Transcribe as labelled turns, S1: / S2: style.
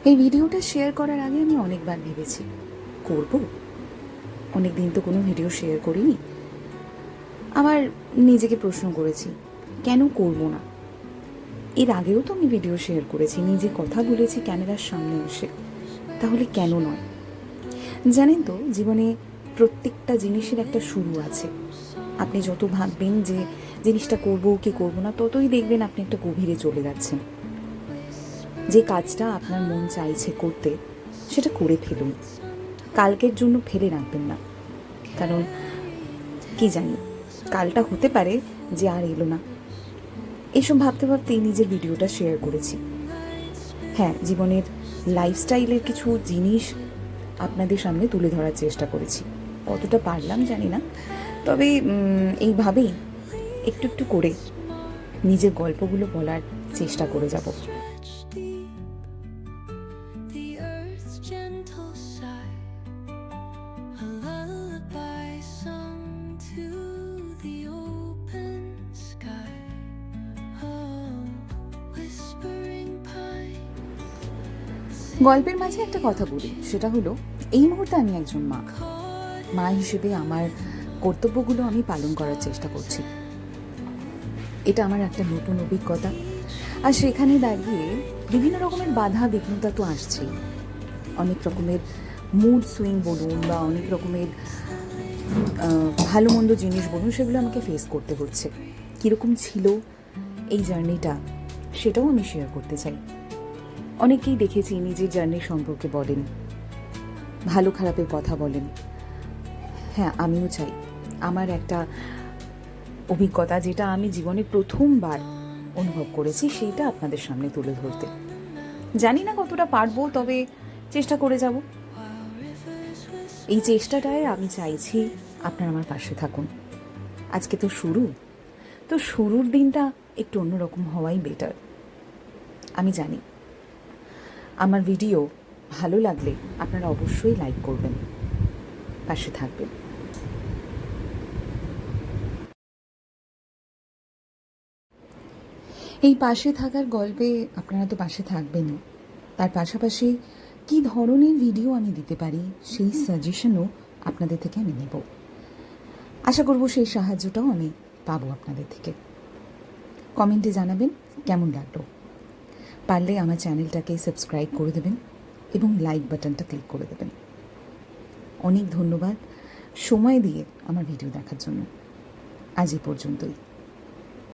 S1: এই ভিডিওটা শেয়ার করার আগে আমি অনেকবার ভেবেছি করব, অনেক দিন তো কোনো ভিডিও শেয়ার করিনি। আবার নিজেকে প্রশ্ন করেছি কেন করব না। এর আগেও তো আমি ভিডিও শেয়ার করেছি, নিজে কথা বলেছি ক্যামেরার সামনে এসে, তাহলে কেন নয়? জানেন তো, জীবনে প্রত্যেকটা জিনিসের একটা শুরু আছে। আপনি যত ভাববেন যে জিনিসটা করবো কি করবো না, ততই দেখবেন আপনি একটা গভীরে চলে যাচ্ছেন। যে কাজটা আপনার মন চাইছে করতে, সেটা করে ফেলুন, কালকের জন্য ফেলে রাখবেন না। কারণ কি জানি, কালটা হতে পারে যে আর এলো না। এসব ভাবতে ভাবতেই নিজের ভিডিওটা শেয়ার করেছি। হ্যাঁ, জীবনের লাইফস্টাইলের কিছু জিনিস আপনাদের সামনে তুলে ধরার চেষ্টা করেছি। কতটা পারলাম জানি না, তবে এইভাবেই একটু একটু করে নিজের গল্পগুলো বলার চেষ্টা করে যাব। গল্পের মাঝে একটা কথা বলি, সেটা হলো এই মুহূর্তে আমি একজন মা হিসেবে আমার কর্তব্যগুলো আমি পালন করার চেষ্টা করছি। এটা আমার একটা নতুন অভিজ্ঞতা, আর সেখানে দাঁড়িয়ে বিভিন্ন রকমের বাধা বিঘ্নতা তো আসছেই। অনেক রকমের মুড সুইং বলুন বা অনেক রকমের ভালো মন্দ জিনিস বলুন, সেগুলো আমাকে ফেস করতে হচ্ছে। কীরকম ছিল এই জার্নিটা, সেটাও আমি শেয়ার করতে চাই। অনেকেই দেখেছি নিজের জার্নি সম্পর্কে বলেন, ভালো খারাপের কথা বলেন। হ্যাঁ, আমিও চাই আমার একটা অভিজ্ঞতা, যেটা আমি জীবনে প্রথমবার অনুভব করেছি, সেইটা আপনাদের সামনে তুলে ধরতে। জানি না কতটা পারবো, তবে চেষ্টা করে যাব। এই চেষ্টাটায় আমি চাইছি আপনারা আমার পাশে থাকুন। আজকে তো শুরুর দিনটা একটু অন্যরকম হওয়াই বেটার। আমি জানি আমার ভিডিও ভালো লাগলে আপনারা অবশ্যই লাইক করবেন, পাশে থাকবেন। এই পাশে থাকার গল্পে আপনারা তো পাশে থাকবেনই, তার পাশাপাশি কী ধরনের ভিডিও আমি দিতে পারি সেই সাজেশনও আপনাদের থেকে আমি নেব। আশা করব সেই সাহায্যটাও আমি পাবো আপনাদের থেকে। কমেন্টে জানাবেন কেমন লাগলো। পারলে আমার চ্যানেলটাকে সাবস্ক্রাইব করে দেবেন এবং লাইক বাটনটা ক্লিক করে দেবেন। অনেক ধন্যবাদ সময় দিয়ে আমার ভিডিও দেখার জন্য। আজ এই পর্যন্তই।